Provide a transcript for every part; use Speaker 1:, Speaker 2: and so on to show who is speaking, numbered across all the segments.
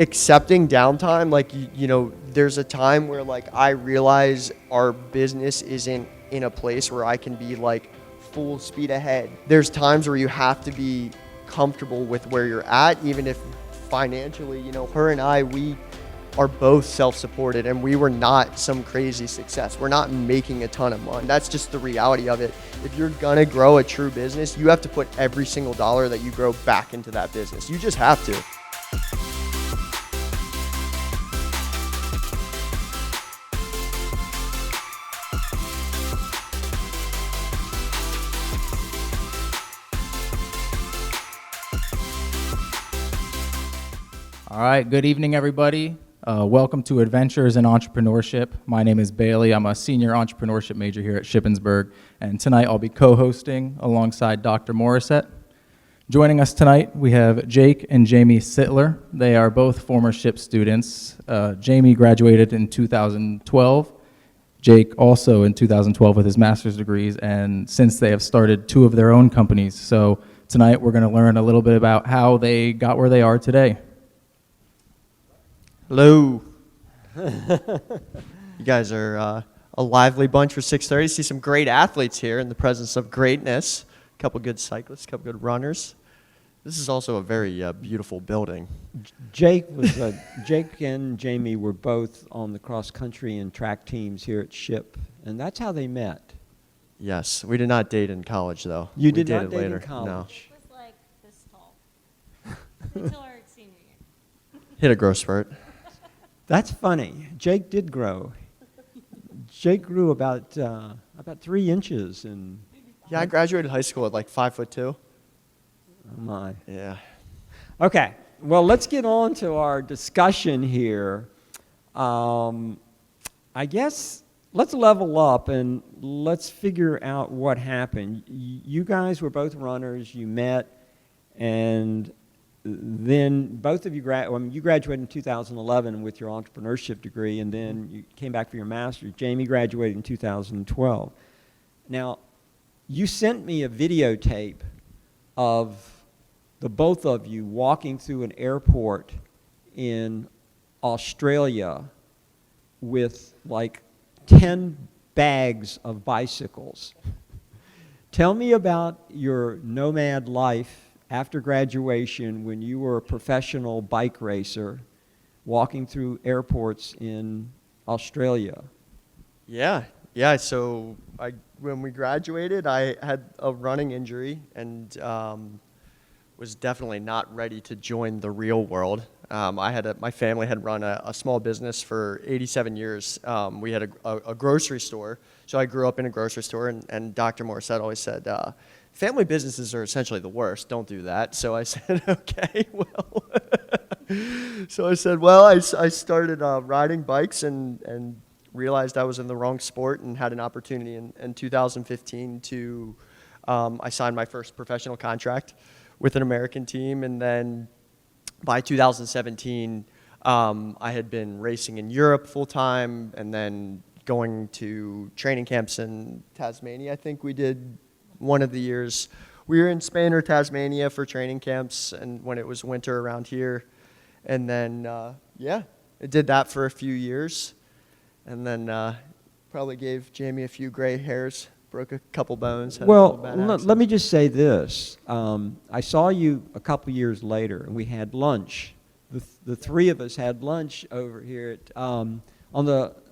Speaker 1: accepting downtime, like, there's a time where, like, I realize our business isn't in a place where I can be, like, full speed ahead. There's times where you have to be comfortable with where you're at, even if financially, her and I, we are both self-supported, and we were not some crazy success. We're not making a ton of money. That's just the reality of it. If you're gonna grow a true business, you have to put every single dollar that you grow back into that business. You just have to.
Speaker 2: All right, good evening, everybody. Welcome to Adventures in Entrepreneurship. My name is Bailey. I'm a senior entrepreneurship major here at Shippensburg, and tonight I'll be co-hosting alongside Dr. Morissette. Joining us tonight, we have Jake and Jamie Sitler. They are both former SHIP students. Jamie graduated in 2012. Jake also in 2012 with his master's degrees, and since they have started two of their own companies. So tonight we're going to learn a little bit about how they got where they are today.
Speaker 1: Hello. You guys are a lively bunch for 6:30. See some great athletes here in the presence of greatness. A couple good cyclists, a couple good runners. This is also a very beautiful building.
Speaker 3: Jake and Jamie were both on the cross country and track teams here at SHIP, and that's how they met.
Speaker 1: Yes, we did not date in college, though.
Speaker 3: You did not
Speaker 1: dated
Speaker 3: date
Speaker 1: later.
Speaker 3: in college.
Speaker 4: It was like this tall until our senior year.
Speaker 1: Hit a growth spurt.
Speaker 3: That's funny. Jake did grow. Jake grew about 3 inches, and
Speaker 1: Yeah, I graduated high school at like 5'2".
Speaker 3: oh my.
Speaker 1: Yeah.
Speaker 3: Okay, well, let's get on to our discussion here. I guess let's level up and let's figure out what happened. You guys were both runners. You met, and then both of you, you graduated in 2011 with your entrepreneurship degree, and then you came back for your master's. Jamie graduated in 2012. Now, you sent me a videotape of the both of you walking through an airport in Australia with like 10 bags of bicycles. Tell me about your nomad life after graduation when you were a professional bike racer walking through airports in Australia.
Speaker 1: Yeah. So when we graduated, I had a running injury and was definitely not ready to join the real world. My family had run a small business for 87 years. We had a grocery store, so I grew up in a grocery store, and Dr. Morissette always said, family businesses are essentially the worst. Don't do that. So I said, okay, well. So I said, well, I started riding bikes and realized I was in the wrong sport and had an opportunity in 2015 to, I signed my first professional contract with an American team. And then by 2017, I had been racing in Europe full time and then going to training camps in Tasmania. I think we did one of the years. We were in Spain or Tasmania for training camps and when it was winter around here. And then, I did that for a few years. And then probably gave Jamie a few gray hairs, broke a couple bones.
Speaker 3: Well, let me just say this. I saw you a couple years later, and we had lunch. The three of us had lunch over here at,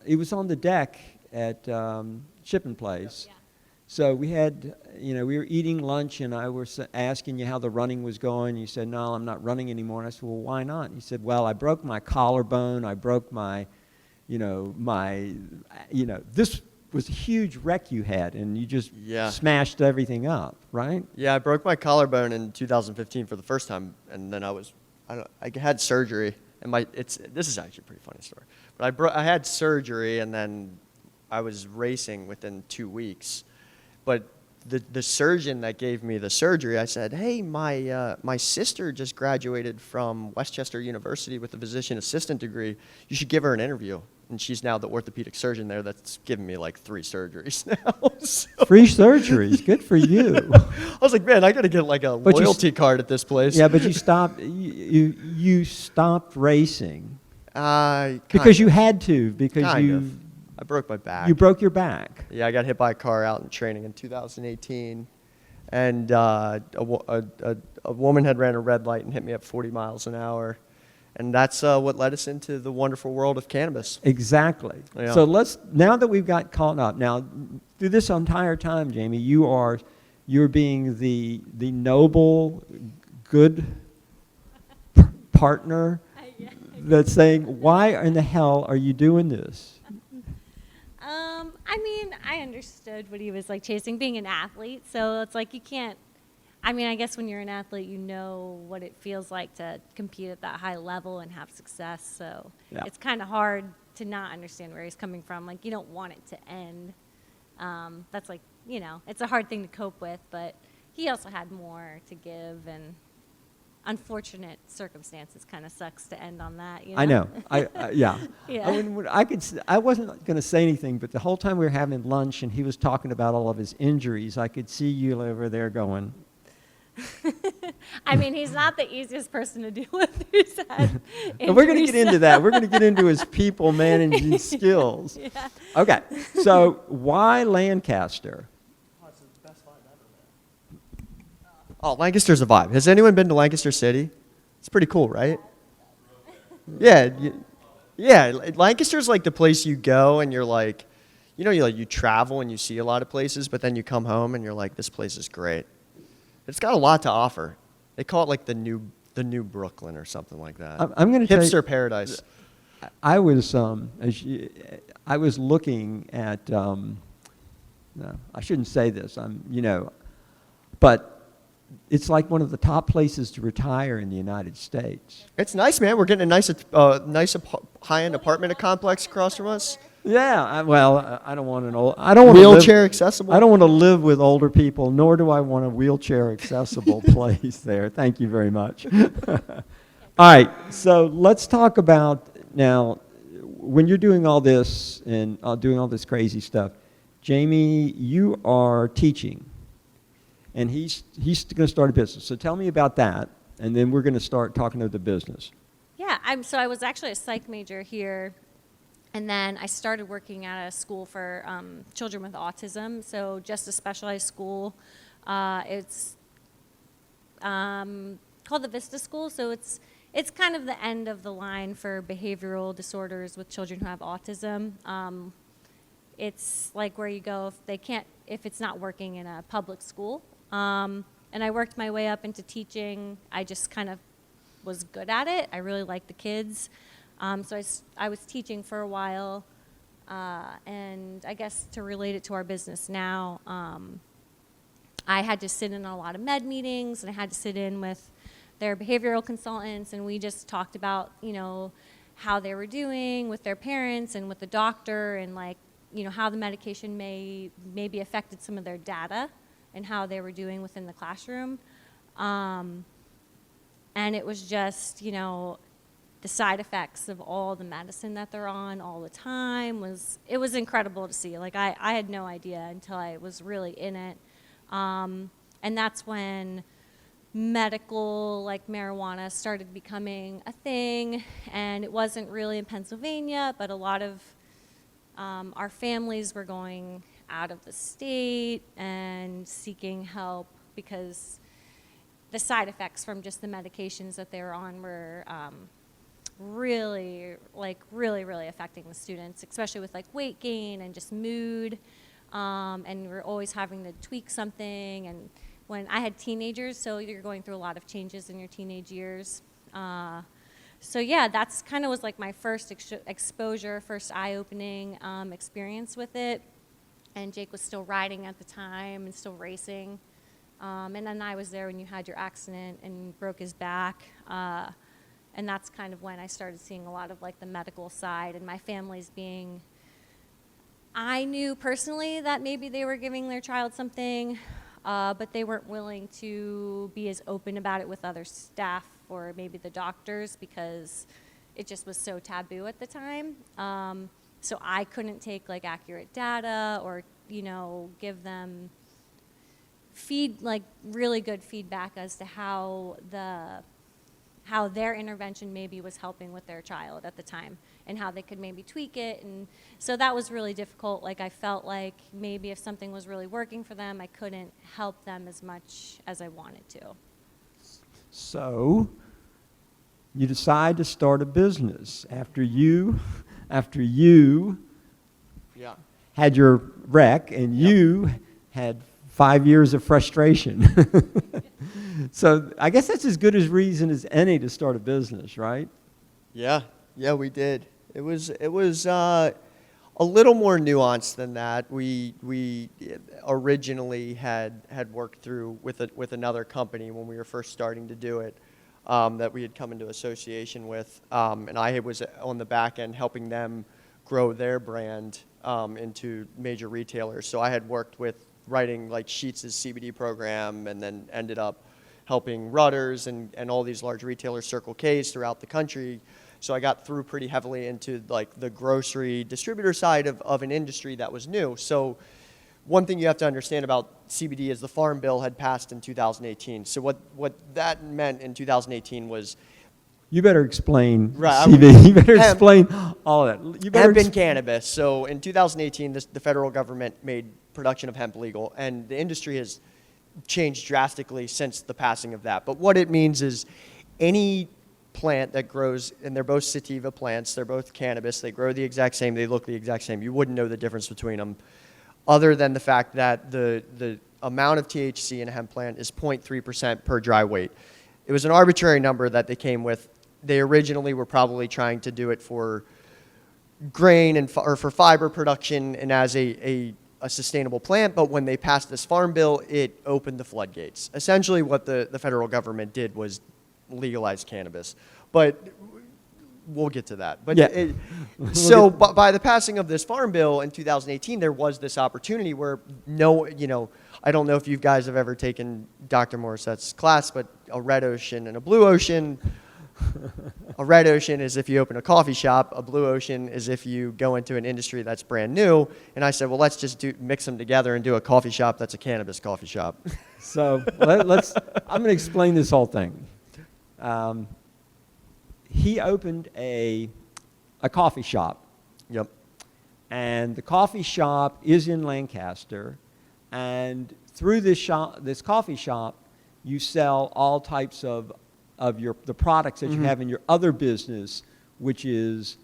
Speaker 3: it was on the deck at Shipping Place. Yeah. So we had, we were eating lunch, and I was asking you how the running was going. You said, no, I'm not running anymore. And I said, well, why not? And he said, well, I broke my collarbone. I broke my, this was a huge wreck you had, and you just smashed everything up, right?
Speaker 1: Yeah, I broke my collarbone in 2015 for the first time, and then I had surgery, and this is actually a pretty funny story. But I had surgery, and then I was racing within 2 weeks. But the surgeon that gave me the surgery, I said, hey, my sister just graduated from Westchester University with a physician assistant degree. You should give her an interview. And she's now the orthopedic surgeon there that's given me like 3 surgeries now. So
Speaker 3: Free surgeries. Good for you.
Speaker 1: I was like, man, I got to get like a
Speaker 3: But
Speaker 1: loyalty card at this place.
Speaker 3: Yeah, but you stopped. You stopped racing
Speaker 1: Because
Speaker 3: you had to. Because
Speaker 1: I broke my back.
Speaker 3: you broke your back.
Speaker 1: Yeah, I got hit by a car out in training in 2018. And a woman had ran a red light and hit me at 40 miles an hour. And that's what led us into the wonderful world of cannabis.
Speaker 3: Exactly.
Speaker 1: Yeah.
Speaker 3: So now that we've got caught up, now through this entire time, Jamie, you're being the noble, good partner that's saying, why in the hell are you doing this?
Speaker 4: I mean, I understood what he was like chasing, being an athlete. So it's like you can't. I mean, I guess when you're an athlete, you know what it feels like to compete at that high level and have success. So
Speaker 3: Yeah.
Speaker 4: it's kind of hard to not understand where he's coming from. Like, you don't want it to end. That's like, it's a hard thing to cope with. But he also had more to give, and unfortunate circumstances kind of sucks to end on that.
Speaker 3: I know. Yeah.
Speaker 4: Yeah.
Speaker 3: I wasn't going to say anything, but the whole time we were having lunch and he was talking about all of his injuries, I could see you over there going.
Speaker 4: I mean, he's not the easiest person to deal with. Who's had
Speaker 3: And we're going to
Speaker 4: injuries.
Speaker 3: get into that. We're going to get into his people managing skills.
Speaker 4: Yeah.
Speaker 3: Okay. So why Lancaster?
Speaker 1: Oh, Lancaster's a vibe. Has anyone been to Lancaster City? It's pretty cool, right? Yeah. Yeah. Lancaster's like the place you go and you're like, you travel and you see a lot of places, but then you come home and you're like, this place is great. It's got a lot to offer. They call it like the new Brooklyn or something like that.
Speaker 3: I'm going to tell you,
Speaker 1: Hipster paradise.
Speaker 3: I was looking at. No, I shouldn't say this. But it's like one of the top places to retire in the United States.
Speaker 1: It's nice, man. We're getting a nice high-end apartment complex across from us.
Speaker 3: Yeah. I don't want an old. I don't want
Speaker 1: Wheelchair accessible.
Speaker 3: I don't want to live with older people, nor do I want a wheelchair accessible place there. Thank you very much. All right, so let's talk about now, when you're doing all this and doing all this crazy stuff, Jamie, you are teaching, and he's going to start a business. So tell me about that, and then we're going to start talking about the business.
Speaker 4: Yeah, so I was actually a psych major here, and then I started working at a school for children with autism, so just a specialized school. It's called the Vista School, so it's kind of the end of the line for behavioral disorders with children who have autism. It's like where you go if it's not working in a public school. And I worked my way up into teaching. I just kind of was good at it. I really liked the kids. So I was teaching for a while, and I guess to relate it to our business now, I had to sit in a lot of med meetings, and I had to sit in with their behavioral consultants, and we just talked about, how they were doing with their parents and with the doctor, and how the medication maybe affected some of their data and how they were doing within the classroom. And it was just, the side effects of all the medicine that they're on all the time was incredible to see. I had no idea until I was really in it. And that's when medical, marijuana, started becoming a thing. And it wasn't really in Pennsylvania, but a lot of our families were going out of the state and seeking help because the side effects from just the medications that they were on were really affecting the students, especially with weight gain and just mood. And we're always having to tweak something. And when I had teenagers, so you're going through a lot of changes in your teenage years. So yeah, that's kind of was my first exposure, first eye-opening experience with it. And Jake was still riding at the time and still racing. And then I was there when you had your accident and broke his back. And that's kind of when I started seeing a lot of the medical side, and my family's being I knew personally that maybe they were giving their child something, but they weren't willing to be as open about it with other staff or maybe the doctors because it just was so taboo at the time. So I couldn't take like accurate data or, give them really good feedback as to how their intervention maybe was helping with their child at the time and how they could maybe tweak it. And so that was really difficult. Like I felt like maybe if something was really working for them, I couldn't help them as much as I wanted to.
Speaker 3: So you decide to start a business after you
Speaker 1: Yeah.
Speaker 3: had your wreck and you had 5 years of frustration. So I guess that's as good a reason as any to start a business, right?
Speaker 1: Yeah, we did. It was a little more nuanced than that. We originally had worked through with another company when we were first starting to do it, that we had come into association with, and I was on the back end helping them grow their brand into major retailers. So I had worked with writing like Sheets' CBD program, and then ended up helping Rudders and all these large retailers, Circle K's throughout the country. So I got through pretty heavily into like the grocery distributor side of an industry that was new. So one thing you have to understand about CBD is the Farm Bill had passed in 2018. So what that meant in 2018 was
Speaker 3: You better explain
Speaker 1: Right,
Speaker 3: CBD. You better
Speaker 1: hemp-
Speaker 3: explain all of that. You better
Speaker 1: hemp and cannabis. So in 2018, the federal government made production of hemp legal, and the industry has changed drastically since the passing of that. But what it means is any plant that grows, and they're both sativa plants, they're both cannabis, they grow the exact same, they look the exact same. You wouldn't know the difference between them, other than the fact that the amount of THC in a hemp plant is 0.3% per dry weight. It was an arbitrary number that they came with. They originally were probably trying to do it for grain or for fiber production and as a sustainable plant, but when they passed this farm bill, it opened the floodgates. Essentially what the federal government did was legalize cannabis. But we'll get to that. But
Speaker 3: Yeah.
Speaker 1: by the passing of this farm bill in 2018, there was this opportunity where I don't know if you guys have ever taken Dr. Morissette's class, but a red ocean and a blue ocean. A red ocean is if you open a coffee shop. A blue ocean is if you go into an industry that's brand new. And I said, well, let's just mix them together and do a coffee shop that's a cannabis coffee shop.
Speaker 3: So I'm going to explain this whole thing. He opened a coffee shop.
Speaker 1: Yep.
Speaker 3: And the coffee shop is in Lancaster. And through this coffee shop, you sell all types of the products that you have in your other business, which is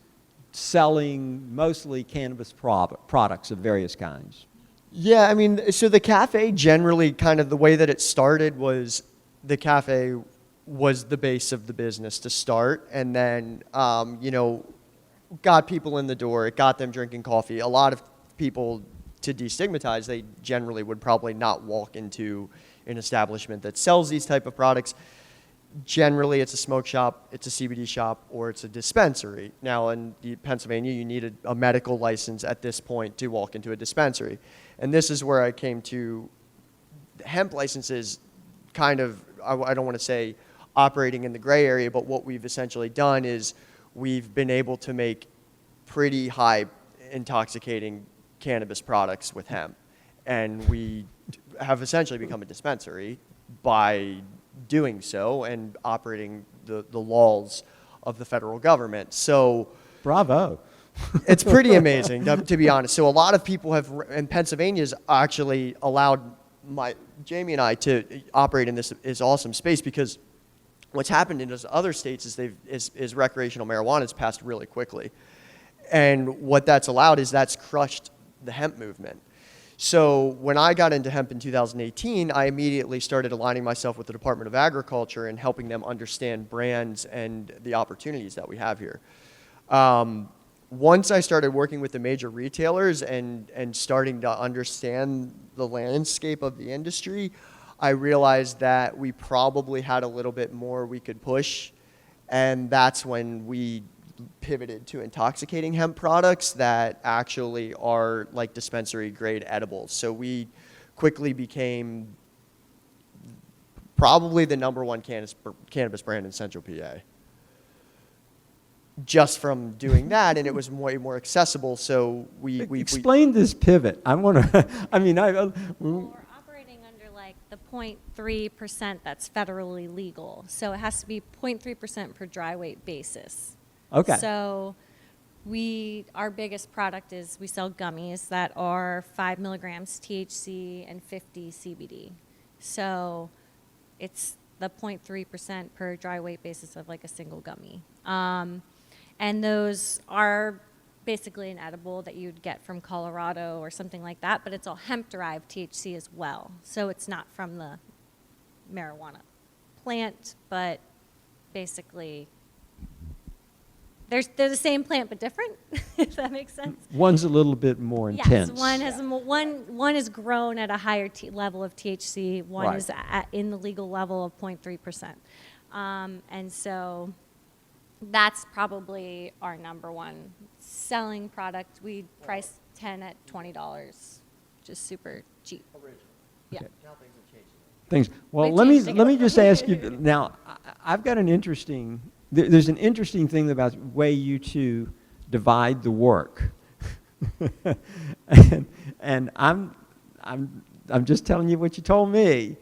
Speaker 3: selling mostly cannabis products of various kinds.
Speaker 1: Yeah, I mean, so the cafe generally kind of the way that it started was the cafe was the base of the business to start, and then, got people in the door. It got them drinking coffee. A lot of people, to destigmatize, they generally would probably not walk into an establishment that sells these type of products. Generally, it's a smoke shop, it's a CBD shop, or it's a dispensary. Now, in Pennsylvania, you need a medical license at this point to walk into a dispensary. And this is where I came to hemp licenses, kind of, I don't want to say operating in the gray area, but what we've essentially done is we've been able to make pretty high intoxicating cannabis products with hemp. And we have essentially become a dispensary by doing so and operating the laws of the federal government. So
Speaker 3: Bravo.
Speaker 1: it's pretty amazing, to be honest. So a lot of people in Pennsylvania's actually allowed Jamie and I to operate in this awesome space, because what's happened in those other states is recreational marijuana has passed really quickly. And what that's allowed is that's crushed the hemp movement. So when I got into hemp in 2018, I immediately started aligning myself with the Department of Agriculture and helping them understand brands and the opportunities that we have here. Once I started working with the major retailers and starting to understand the landscape of the industry, I realized that we probably had a little bit more we could push. And that's when we pivoted to intoxicating hemp products that actually are like dispensary grade edibles. So we quickly became probably the #1 cannabis brand in Central PA. Just from doing that, and it was way more accessible. So we
Speaker 3: Explain this pivot. I want to. I mean,
Speaker 4: Well, we're operating under like the 0.3% that's federally legal. So it has to be 0.3% per dry weight basis.
Speaker 3: Okay.
Speaker 4: So our biggest product is we sell gummies that are 5 milligrams THC and 50 CBD. So it's the 0.3% per dry weight basis of like a single gummy. And those are basically an edible that you'd get from Colorado or something like that, but it's all hemp-derived THC as well. So it's not from the marijuana plant, but basically they're the same plant but different, if that makes sense.
Speaker 3: one's a little bit more intense.
Speaker 4: Yes, one is grown at a higher level of THC, one
Speaker 3: Right.
Speaker 4: is in the legal level of 0.3%. And so that's probably our #1 selling product. We price 10 at $20, just super cheap. Yeah.
Speaker 3: Okay. Things. Well,
Speaker 4: We
Speaker 3: let me
Speaker 4: changed it.
Speaker 3: just ask you now. I've got an interesting. There's an interesting thing about the way you two divide the work, and I'm just telling you what you told me.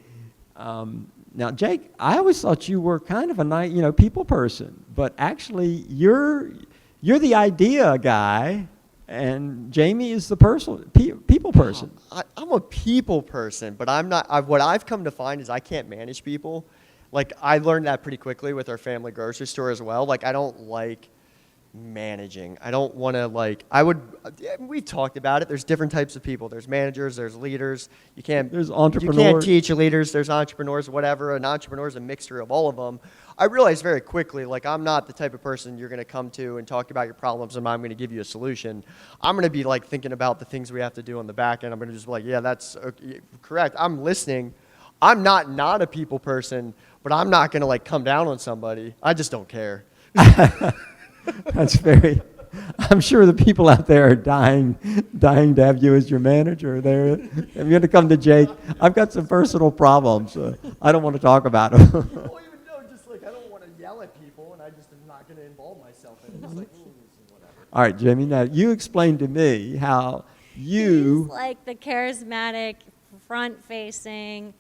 Speaker 3: Now, Jake, I always thought you were kind of a nice, people person, but actually you're the idea guy, and Jamie is the people person.
Speaker 1: I'm a people person, but I'm not. What I've come to find is I can't manage people. Like, I learned that pretty quickly with our family grocery store as well. Like, I don't like managing. I don't want to, like, we talked about it. There's different types of people. There's managers, there's leaders.
Speaker 3: There's entrepreneurs.
Speaker 1: You can't teach leaders. There's entrepreneurs, whatever. An entrepreneur is a mixture of all of them. I realized very quickly, like, I'm not the type of person you're going to come to and talk about your problems and I'm going to give you a solution. I'm going to be, like, thinking about the things we have to do on the back end. I'm going to just be like, yeah, that's correct. I'm listening. I'm not a people person, but I'm not going to, like, come down on somebody. I just don't care.
Speaker 3: That's very. I'm sure the people out there are dying to have you as your manager. I'm going to come to Jake. I've got some personal problems. I don't want to talk about them.
Speaker 1: Well, even though, just like, I don't want to yell at people, and I just am not going to involve myself in it. It's like, whatever.
Speaker 3: All right, Jamie. Now you explain to me how you.
Speaker 4: He's like the charismatic, front-facing,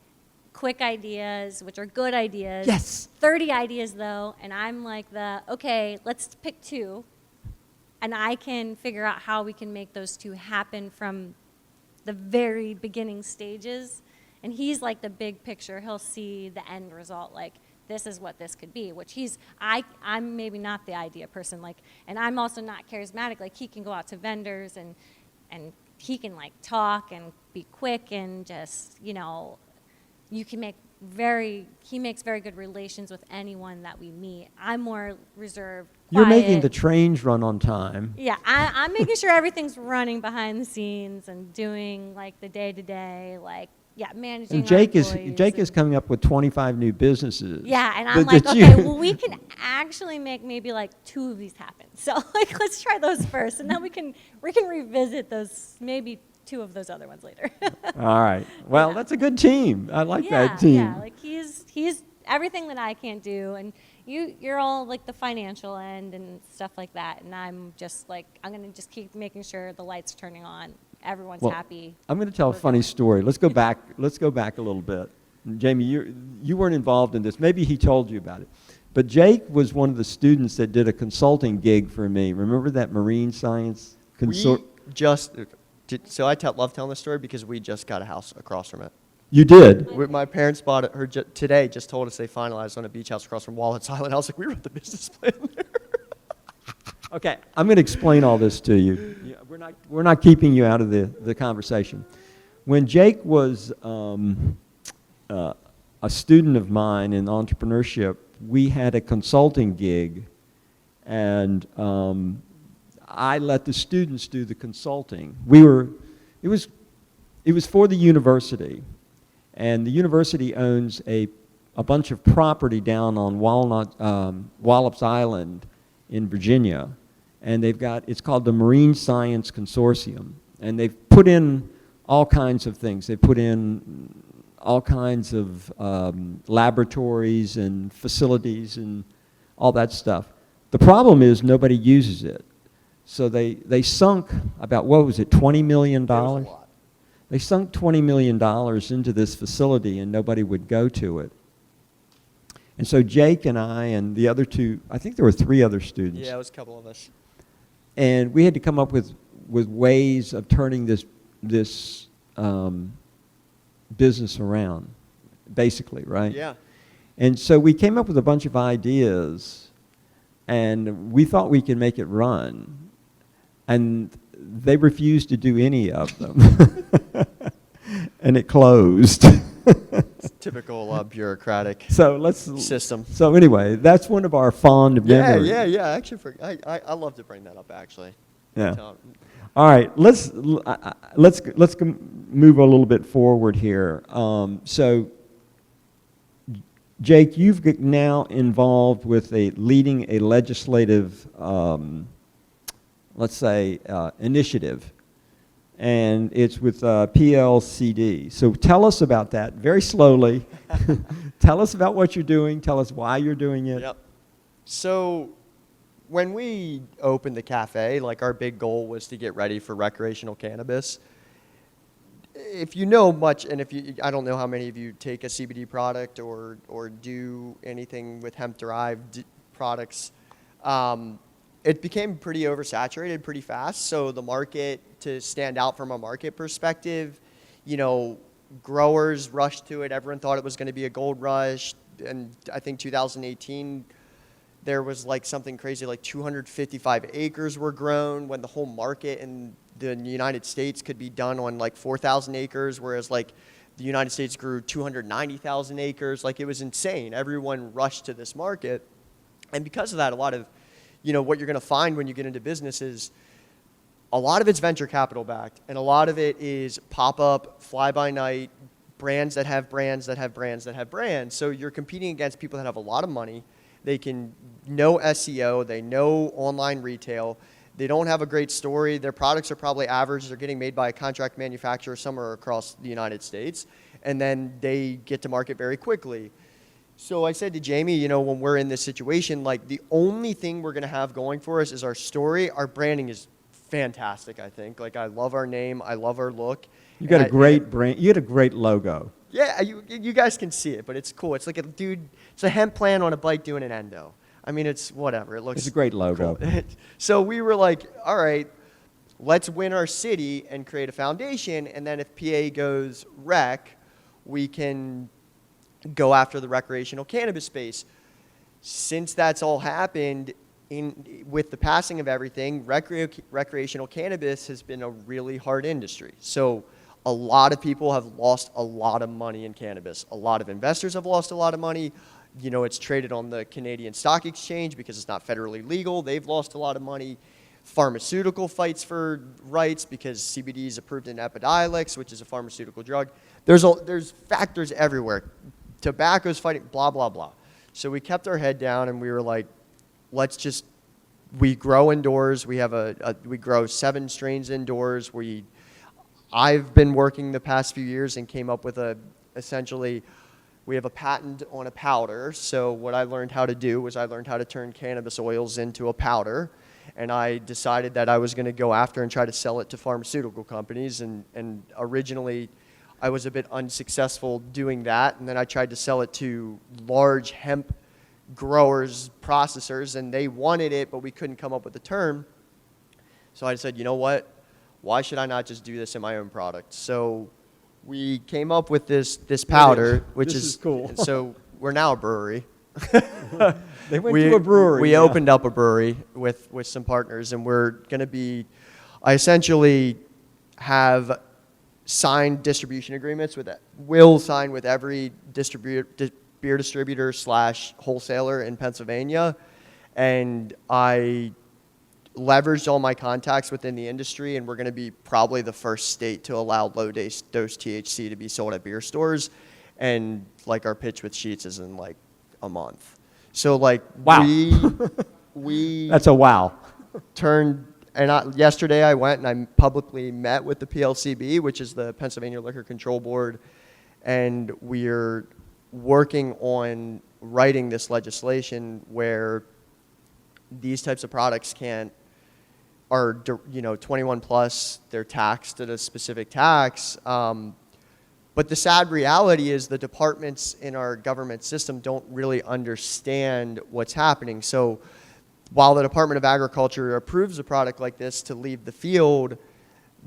Speaker 4: quick ideas, which are good ideas.
Speaker 3: Yes.
Speaker 4: 30 ideas, though, and I'm like okay, let's pick 2, and I can figure out how we can make those 2 happen from the very beginning stages. And he's like the big picture. He'll see the end result, like, this is what this could be, which I'm maybe not the idea person, like, and I'm also not charismatic. Like, he can go out to vendors and he can, like, talk and be quick and just, you can he makes very good relations with anyone that we meet. I'm more reserved, quiet.
Speaker 3: You're making the trains run on time.
Speaker 4: Yeah, I'm making sure everything's running behind the scenes and doing, like, the day-to-day, like, managing
Speaker 3: And Jake
Speaker 4: our employees
Speaker 3: is coming up with 25 new businesses.
Speaker 4: Yeah, and I'm
Speaker 3: that
Speaker 4: like,
Speaker 3: you-
Speaker 4: okay, well, we can actually make maybe like 2 of these happen. So, like, let's try those first, and then we can revisit those, maybe 2 of those other ones later.
Speaker 3: All right. Well,
Speaker 4: Yeah.
Speaker 3: that's a good team. I like that team.
Speaker 4: Yeah, like he's everything that I can't do, and you're all like the financial end and stuff like that, and I'm just like, I'm gonna just keep making sure the lights are turning on, everyone's
Speaker 3: Well,
Speaker 4: happy.
Speaker 3: I'm going to tell a funny story. Let's go back a little bit. Jamie, you weren't involved in this. Maybe he told you about it. But Jake was one of the students that did a consulting gig for me. Remember that marine science
Speaker 1: So I love telling this story because we just got a house across from it.
Speaker 3: You did?
Speaker 1: My parents bought it. Today just told us they finalized on a beach house across from Wallet's Island. I was like, we wrote the business plan there.
Speaker 3: Okay, I'm going to explain all this to you. Yeah, we're not keeping you out of the conversation. When Jake was a student of mine in entrepreneurship, we had a consulting gig, and I let the students do the consulting. It was for the university, and the university owns a bunch of property down on Wallops Island in Virginia, and it's called the Marine Science Consortium, and they've put in all kinds of things. They put in all kinds of laboratories and facilities and all that stuff. The problem is nobody uses it. So they sunk about, what was it, $20 million?
Speaker 1: It was a lot.
Speaker 3: They sunk $20 million into this facility and nobody would go to it. And so Jake and I and the other two, I think there were 3 other students.
Speaker 1: Yeah, it was a couple of us.
Speaker 3: And we had to come up with ways of turning this business around, basically, right?
Speaker 1: Yeah.
Speaker 3: And so we came up with a bunch of ideas, and we thought we could make it run. And they refused to do any of them. And it closed.
Speaker 1: It's typical bureaucratic system.
Speaker 3: So anyway, that's one of our fond memories.
Speaker 1: Yeah. Actually, I love to bring that up, actually.
Speaker 3: Yeah. All right, let's move a little bit forward here. So, Jake, you've now involved with leading a legislative, let's say, initiative, and it's with PLCD. So tell us about that very slowly. Tell us about what you're doing. Tell us why you're doing it.
Speaker 1: Yep. So when we opened the cafe, like our big goal was to get ready for recreational cannabis. If you know much, and I don't know how many of you take a CBD product or do anything with hemp-derived products, it became pretty oversaturated pretty fast. So the market, to stand out from a market perspective, growers rushed to it. Everyone thought it was going to be a gold rush. And I think 2018, there was like something crazy, like 255 acres were grown when the whole market in the United States could be done on like 4,000 acres, whereas like the United States grew 290,000 acres. Like, it was insane. Everyone rushed to this market. And because of that, a lot of, what you're going to find when you get into business is a lot of it's venture capital backed, and a lot of it is pop-up, fly-by-night, brands that have brands that have brands that have brands. So you're competing against people that have a lot of money. They can know SEO, they know online retail, they don't have a great story, their products are probably average, they're getting made by a contract manufacturer somewhere across the United States, and then they get to market very quickly. So I said to Jamie, when we're in this situation, like, the only thing we're going to have going for us is our story. Our branding is fantastic, I think. Like, I love our name, I love our look.
Speaker 3: You got a great brand. You had a great logo.
Speaker 1: Yeah, you guys can see it, but it's cool. It's like it's a hemp plant on a bike doing an endo. I mean, it's whatever. It's
Speaker 3: a great logo.
Speaker 1: Cool. So we were like, all right, let's win our city and create a foundation, and then if PA goes rec, we can go after the recreational cannabis space. Since that's all happened, with the passing of everything, recreational cannabis has been a really hard industry. So a lot of people have lost a lot of money in cannabis. A lot of investors have lost a lot of money. It's traded on the Canadian Stock Exchange because it's not federally legal. They've lost a lot of money. Pharmaceutical fights for rights because CBD is approved in Epidiolex, which is a pharmaceutical drug. There's factors everywhere. Tobacco's fighting, blah, blah, blah. So we kept our head down and we were like, we grow indoors. We grow 7 strains indoors. I've been working the past few years and came up with essentially, we have a patent on a powder. So what I learned how to do was I learned how to turn cannabis oils into a powder. And I decided that I was going to go after and try to sell it to pharmaceutical companies. And originally, I was a bit unsuccessful doing that. And then I tried to sell it to large hemp growers, processors, and they wanted it, but we couldn't come up with a term. So I said, you know what? Why should I not just do this in my own product? So we came up with this powder, which
Speaker 3: is cool.
Speaker 1: And so we're now a brewery.
Speaker 3: They went to a brewery.
Speaker 1: We opened up a brewery with some partners, and we're going to be, I essentially have signed distribution agreements will sign with every beer distributor / wholesaler in Pennsylvania, and I leveraged all my contacts within the industry, and we're going to be probably the first state to allow low-dose THC to be sold at beer stores, and like our pitch with Sheetz is in like a month. So like
Speaker 3: wow.
Speaker 1: we
Speaker 3: That's a wow.
Speaker 1: yesterday I went and I publicly met with the PLCB, which is the Pennsylvania Liquor Control Board, and we're working on writing this legislation where these types of products are 21 plus, they're taxed at a specific tax. But the sad reality is the departments in our government system don't really understand what's happening. So while the Department of Agriculture approves a product like this to leave the field,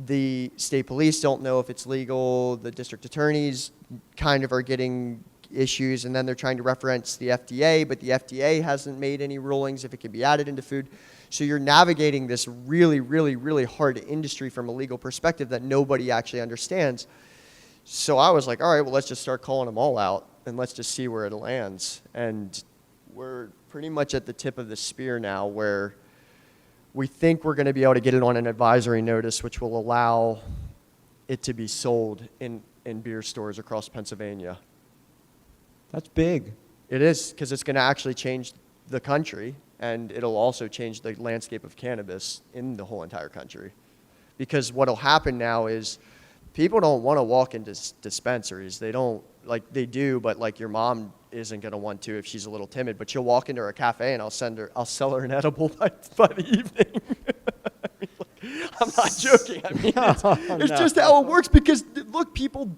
Speaker 1: the state police don't know if it's legal. The district attorneys kind of are getting issues, and then they're trying to reference the FDA, but the FDA hasn't made any rulings if it can be added into food. So you're navigating this really, really, really hard industry from a legal perspective that nobody actually understands. So I was like, all right, well, let's just start calling them all out, and let's just see where it lands. And we're pretty much at the tip of the spear now, where we think we're going to be able to get it on an advisory notice, which will allow it to be sold in beer stores across Pennsylvania.
Speaker 3: That's big.
Speaker 1: It is, because it's going to actually change the country, and it'll also change the landscape of cannabis in the whole entire country. Because what will happen now is people don't want to walk into dispensaries. They don't, like, they do, but like your mom isn't going to want to if she's a little timid. But she'll walk into a cafe and I'll sell her an edible by the evening. I mean, I'm not joking. I mean, it's just how it works, because look, people,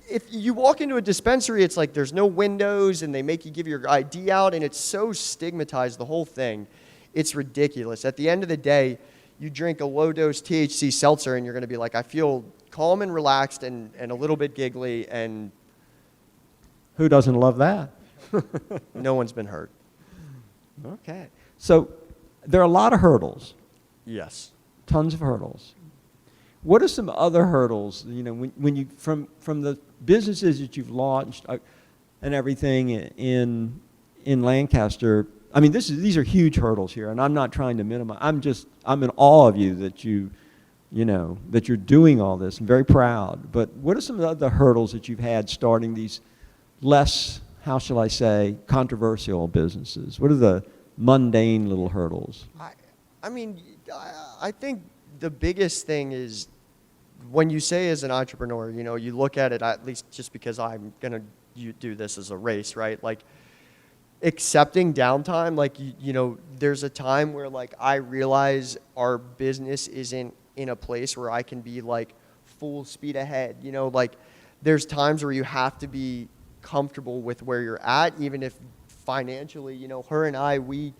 Speaker 1: if you walk into a dispensary, it's like there's no windows and they make you give your ID out, and it's so stigmatized, the whole thing. It's ridiculous. At the end of the day, you drink a low-dose THC seltzer and you're going to be like, I feel calm and relaxed and a little bit giggly, and
Speaker 3: Who doesn't love that?
Speaker 1: no one's been hurt.
Speaker 3: Okay. So there are a lot of hurdles,
Speaker 1: Yes.
Speaker 3: tons of hurdles. What are some other hurdles, when you, from the businesses that you've launched and everything in Lancaster? I mean, these are huge hurdles here, and I'm not trying to minimize. I'm in awe of you that that you're doing all this. I'm very proud. But what are some of the hurdles that you've had starting these less, how shall I say, controversial businesses? What are the mundane little hurdles?
Speaker 1: I mean, I think the biggest thing is when you say as an entrepreneur, you look at it, at least just because I'm going to do this as a race, right? Like, accepting downtime, like, there's a time where, like, I realize our business isn't in a place where I can be, like, full speed ahead. Like, there's times where you have to be comfortable with where you're at, even if financially, her and I, we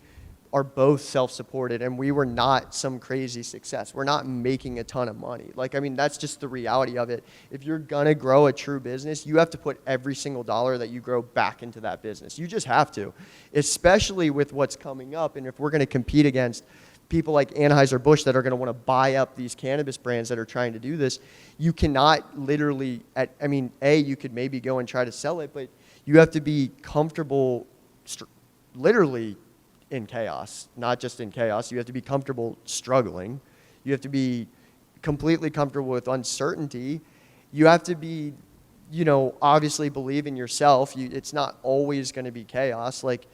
Speaker 1: are both self-supported, and we were not some crazy success. We're not making a ton of money. Like, I mean, that's just the reality of it. If you're gonna grow a true business, you have to put every single dollar that you grow back into that business. You just have to, especially with what's coming up. And if we're gonna compete against people like Anheuser-Busch that are gonna wanna buy up these cannabis brands that are trying to do this, you cannot literally, you could maybe go and try to sell it, but you have to be comfortable literally in chaos, not just in chaos. You have to be comfortable struggling. You have to be completely comfortable with uncertainty. You have to be, obviously believe in yourself. It's not always going to be chaos. Like,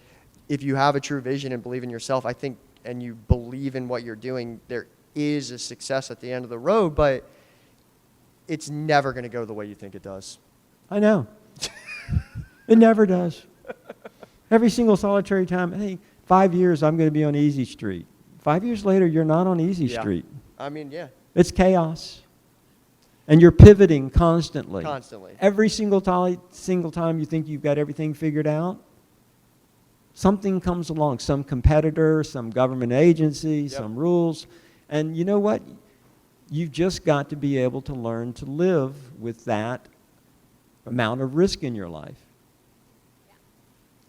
Speaker 1: if you have a true vision and believe in yourself, I think, and you believe in what you're doing, there is a success at the end of the road, but it's never going to go the way you think it does.
Speaker 3: I know. It never does. Every single solitary time, hey, 5 years I'm going to be on Easy Street. 5 years later, you're not on Easy Street.
Speaker 1: I mean, yeah.
Speaker 3: It's chaos. And you're pivoting constantly.
Speaker 1: Constantly.
Speaker 3: Every single time you think you've got everything figured out, something comes along, some competitor, some government agency, some rules. And you know what? You've just got to be able to learn to live with that amount of risk in your life.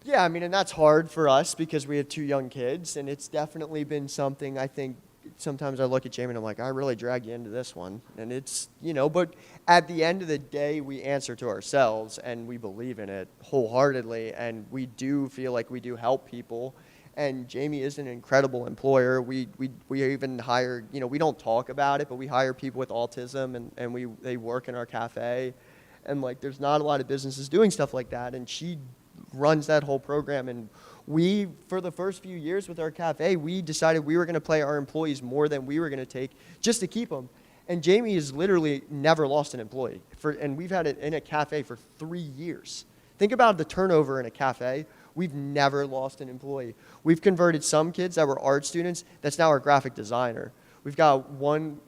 Speaker 1: Yeah, I mean, and that's hard for us because we have 2 young kids, and it's definitely been something. I think sometimes I look at Jamie and I'm like, I really dragged you into this one. And it's, but at the end of the day, we answer to ourselves, and we believe in it wholeheartedly, and we do feel like we do help people. And Jamie is an incredible employer. We even hire, we don't talk about it, but we hire people with autism, and they work in our cafe. And, like, there's not a lot of businesses doing stuff like that, and she runs that whole program, and We, for the first few years with our cafe, we decided we were going to pay our employees more than we were going to take just to keep them. And Jamie has literally never lost an employee. And we've had it in a cafe for 3 years. Think about the turnover in a cafe. We've never lost an employee. We've converted some kids that were art students that's now our graphic designer. We've got one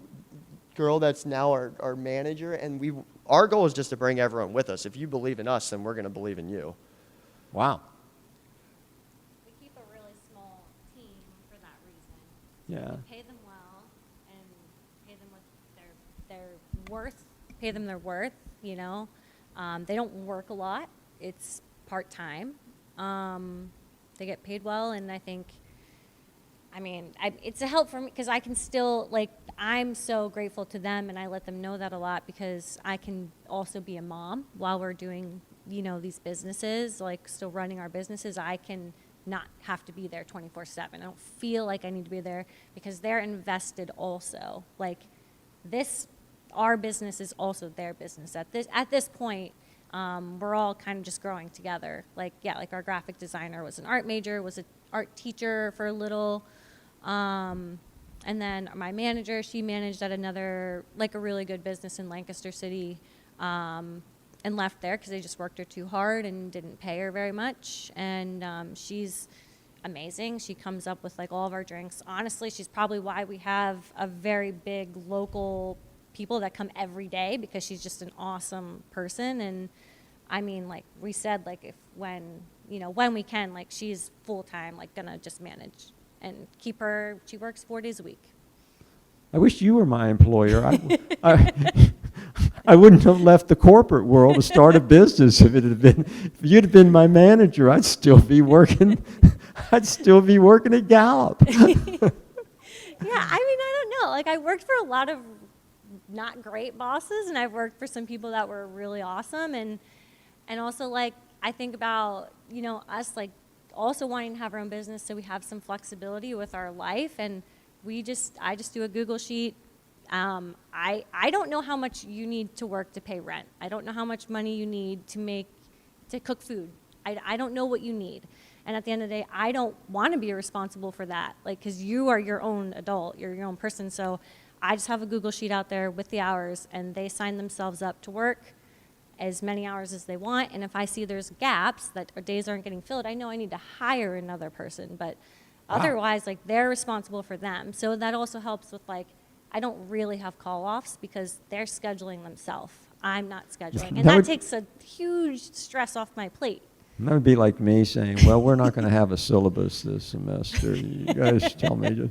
Speaker 1: girl that's now our manager, and our goal is just to bring everyone with us. If you believe in us, then we're going to believe in you.
Speaker 3: Wow.
Speaker 4: We keep a really small team for that reason.
Speaker 3: Yeah.
Speaker 4: We pay them well and pay them what their worth. Pay them their worth. You know, they don't work a lot. It's part-time. They get paid well, and I think, it's a help for me because I can still, I'm so grateful to them, and I let them know that a lot because I can also be a mom while we're doing, these businesses, still running our businesses. I can not have to be there 24/7. I don't feel like I need to be there because they're invested also. Our business is also their business. At this point, we're all kind of just growing together. Our graphic designer was an art major, was an art teacher for a little. And then my manager, she managed at another, a really good business in Lancaster City, and left there because they just worked her too hard and didn't pay her very much. And she's amazing. She comes up with all of our drinks. Honestly, she's probably why we have a very big local people that come every day because she's just an awesome person. And we said, when we can, she's full-time, gonna just manage and keep her. She works 4 days a week.
Speaker 3: I wish you were my employer. I wouldn't have left the corporate world to start a business if you'd have been my manager. I'd still be working. I'd still be working at Gallup.
Speaker 4: Yeah, I don't know. I worked for a lot of not great bosses, and I've worked for some people that were really awesome, and also I think about us also wanting to have our own business so we have some flexibility with our life, and I just do a Google sheet. I don't know how much you need to work to pay rent. I don't know how much money you need to cook food. I don't know what you need. And at the end of the day, I don't want to be responsible for that, because you are your own adult, you're your own person. So I just have a Google sheet out there with the hours, and they sign themselves up to work as many hours as they want. And if I see there's gaps that days aren't getting filled, I know I need to hire another person. But otherwise, they're responsible for them. So that also helps with I don't really have call-offs because they're scheduling themselves. I'm not scheduling. And that takes a huge stress off my plate.
Speaker 3: That would be like me saying, well, we're not going to have a syllabus this semester. You guys tell me to.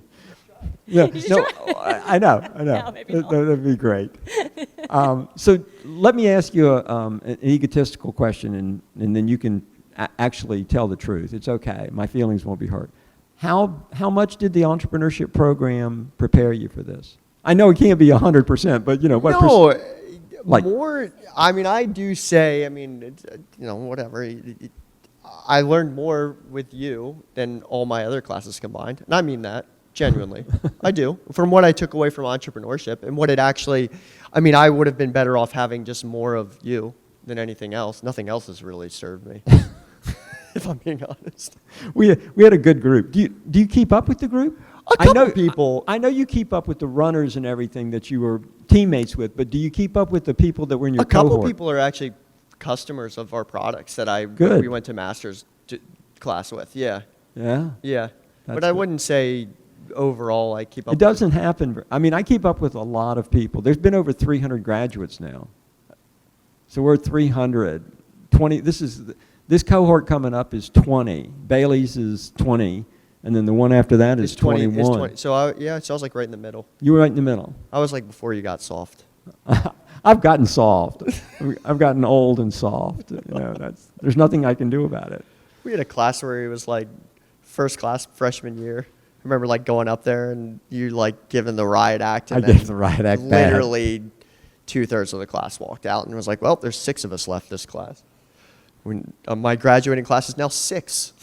Speaker 3: Yeah, no, I know.
Speaker 4: No, maybe not.
Speaker 3: That'd be great. So let me ask you an egotistical question, and then you can actually tell the truth. It's okay. My feelings won't be hurt. How much did the entrepreneurship program prepare you for this? I know it can't be 100%, but what?
Speaker 1: No, more. I do say. It's, whatever. I learned more with you than all my other classes combined, and I mean that genuinely. I do. From what I took away from entrepreneurship and what it actually. I would have been better off having just more of you than anything else. Nothing else has really served me. If I'm being honest.
Speaker 3: We had a good group. Do you keep up with the group?
Speaker 1: A couple people.
Speaker 3: I know you keep up with the runners and everything that you were teammates with, but do you keep up with the people that were in your cohort?
Speaker 1: A couple people are actually customers of our products that we went to master's class with. Yeah.
Speaker 3: Yeah?
Speaker 1: Yeah.
Speaker 3: That's
Speaker 1: But I
Speaker 3: good.
Speaker 1: wouldn't say overall I keep up
Speaker 3: It doesn't happen. I keep up with a lot of people. There's been over 300 graduates now. So we're 300. 20. This cohort coming up is 20. Bailey's is 20. And then the one after that is 21.
Speaker 1: It's 20. So I was right in the middle.
Speaker 3: You were right in the middle.
Speaker 1: I was before you got soft.
Speaker 3: I've gotten soft. I've gotten old and soft. There's nothing I can do about it.
Speaker 1: We had a class where it was first class freshman year. I remember going up there and you giving the riot act. And
Speaker 3: I gave the riot act bad.
Speaker 1: Literally 2/3 of the class walked out and was well, there's 6 of us left this class. My graduating class is now 6.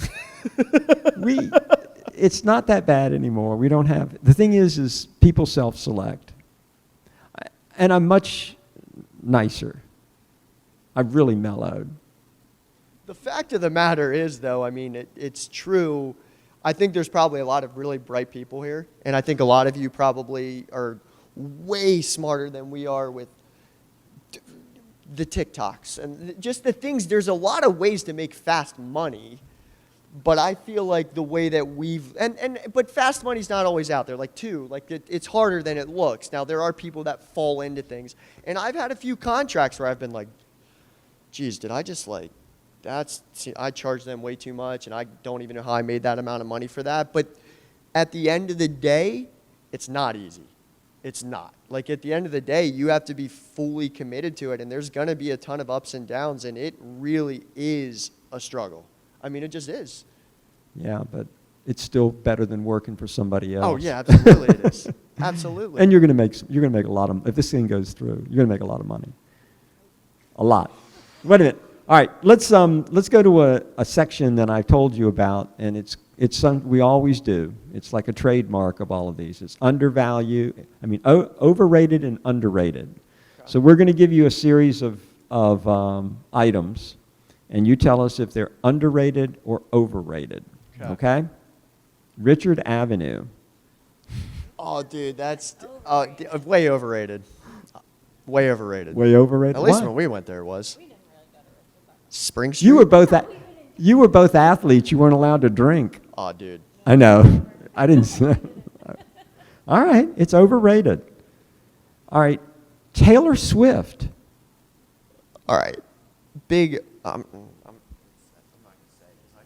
Speaker 3: It's not that bad anymore. We don't have. The thing is people self-select, and I'm much nicer. I've really mellowed.
Speaker 1: The fact of the matter is, though, I mean, it's true. I think there's probably a lot of really bright people here, and I think a lot of you probably are way smarter than we are with the TikToks and just the things. There's a lot of ways to make fast money, but I feel like the way that but fast money's not always out there. Like it's harder than it looks. Now there are people that fall into things, and I've had a few contracts where I've been like, geez, did I just I charged them way too much, and I don't even know how I made that amount of money for that. But at the end of the day, it's not easy. It's not. Like, at the end of the day, you have to be fully committed to it, and there's going to be a ton of ups and downs, and it really is a struggle. I mean, it just is.
Speaker 3: Yeah, but it's still better than working for somebody else.
Speaker 1: Oh, yeah, absolutely it is. Absolutely.
Speaker 3: And you're going to make a lot of, if this thing goes through, you're going to make a lot of money. A lot. Wait a minute. All right, let's go to a section that I told you about, and it's something we always do. It's like a trademark of all of these. It's overrated and underrated. Okay. So we're going to give you a series of items, and you tell us if they're underrated or overrated. Okay? Richard Avenue.
Speaker 1: Oh, dude, that's way overrated. Way overrated.
Speaker 3: Way overrated.
Speaker 1: At least when we went there, it was. Spring Street?
Speaker 3: You were both athletes. You weren't allowed to drink.
Speaker 1: Oh, dude.
Speaker 3: I know. I didn't. All right. It's overrated. All right. Taylor Swift.
Speaker 1: All right. Big. I'm not going to say this. I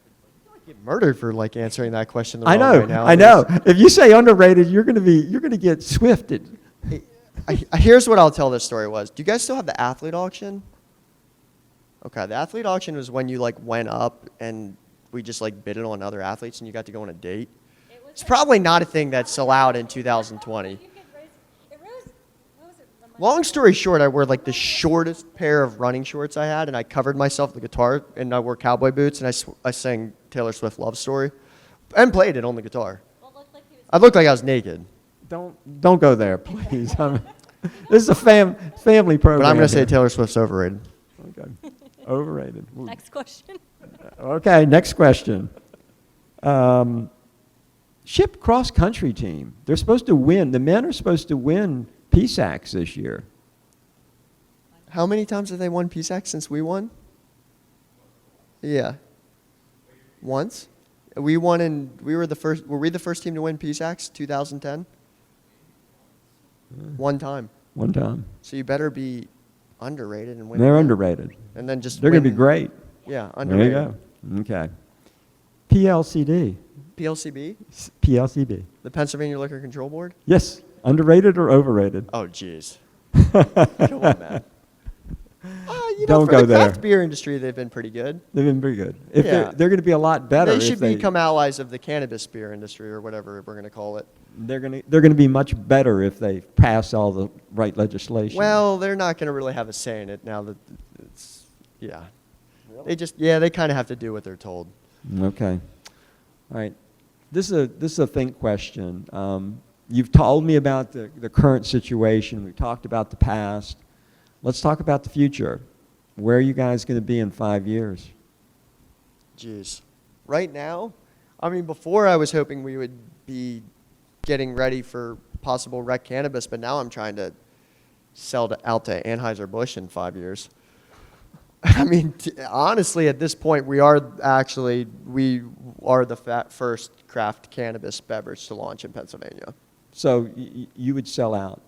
Speaker 1: could get murdered for answering that question the wrong way now.
Speaker 3: I know. If you say underrated, you're going to get swifted.
Speaker 1: Here's what I'll tell this story was. Do you guys still have the athlete auction? Okay, the athlete auction was when you went up and we just bid it on other athletes and you got to go on a date. It's probably not a thing that's allowed in 2020. Long story short, I wore the shortest pair of running shorts I had, and I covered myself with the guitar, and I wore cowboy boots, and I sang Taylor Swift Love Story and played it on the guitar. I looked like I was naked.
Speaker 3: Don't go there, please. This is a family program.
Speaker 1: But I'm going to say Taylor Swift's overrated.
Speaker 3: Okay. Overrated.
Speaker 4: Next question.
Speaker 3: Okay, next question. Ship cross country team. They're supposed to win. The men are supposed to win PSACs this year.
Speaker 1: How many times have they won PSACs since we won? Yeah. Once. We won were we the first team to win PSACs 2010? One time.
Speaker 3: One time.
Speaker 1: So you better be underrated and win.
Speaker 3: They're underrated.
Speaker 1: And then just
Speaker 3: they're going to be great.
Speaker 1: Yeah, underrated.
Speaker 3: There you go. Okay. PLCD.
Speaker 1: PLCB?
Speaker 3: PLCB.
Speaker 1: The Pennsylvania Liquor Control Board?
Speaker 3: Yes. Underrated or overrated?
Speaker 1: Oh, jeez. Come on, man.
Speaker 3: Don't
Speaker 1: for
Speaker 3: go
Speaker 1: the
Speaker 3: there.
Speaker 1: craft beer industry, they've been pretty good.
Speaker 3: They've been pretty good. If
Speaker 1: Yeah.
Speaker 3: they're going to be a lot better.
Speaker 1: They should become allies of the cannabis beer industry or whatever we're going to call it.
Speaker 3: They're going to be much better if they pass all the right legislation.
Speaker 1: Well, they're not going to really have a say in it now that it's, yeah.
Speaker 3: Really?
Speaker 1: They kind of have to do what they're told.
Speaker 3: Okay. All right. This is a think question. You've told me about the current situation. We've talked about the past. Let's talk about the future. Where are you guys going to be in 5 years?
Speaker 1: Jeez. Right now, I mean, before I was hoping we would be getting ready for possible rec cannabis, but now I'm trying to sell out to Anheuser-Busch in 5 years. I mean, honestly, at this point, we are the first craft cannabis beverage to launch in Pennsylvania.
Speaker 3: So you would sell out?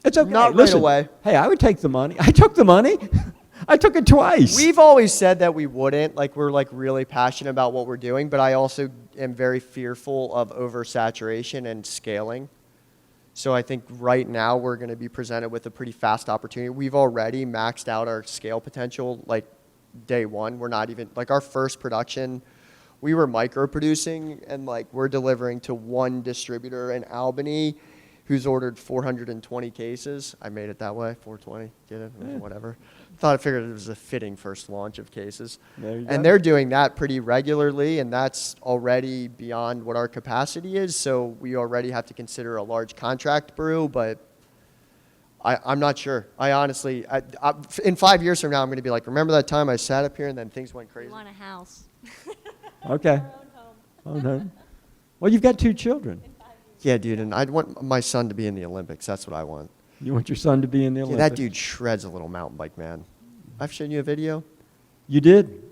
Speaker 3: It's okay.
Speaker 1: Not
Speaker 3: Listen,
Speaker 1: right away.
Speaker 3: Hey, I would take the money. I took the money. I took it twice.
Speaker 1: We've always said that we wouldn't. We're really passionate about what we're doing, but I also am very fearful of oversaturation and scaling. So I think right now we're going to be presented with a pretty fast opportunity. We've already maxed out our scale potential day one. We're not even, our first production, we were micro producing and we're delivering to one distributor in Albany who's ordered 420 cases. I made it that way, 420, get it?
Speaker 3: Yeah.
Speaker 1: Whatever. I figured it was a fitting first launch of cases.
Speaker 3: There you go.
Speaker 1: And they're doing that pretty regularly, and that's already beyond what our capacity is, so we already have to consider a large contract brew, but I'm not sure. I honestly, in 5 years from now, I'm going to be like, remember that time I sat up here and then things went
Speaker 4: We
Speaker 1: crazy?
Speaker 4: want a house.
Speaker 3: Okay.
Speaker 4: Our own home.
Speaker 3: Oh, no. Well, you've got 2 children.
Speaker 1: Yeah, dude, and I'd want my son to be in the Olympics. That's what I want.
Speaker 3: You want your son to be in the
Speaker 1: Yeah,
Speaker 3: Olympics.
Speaker 1: that dude shreds a little mountain bike, man. I've shown you a video.
Speaker 3: You did.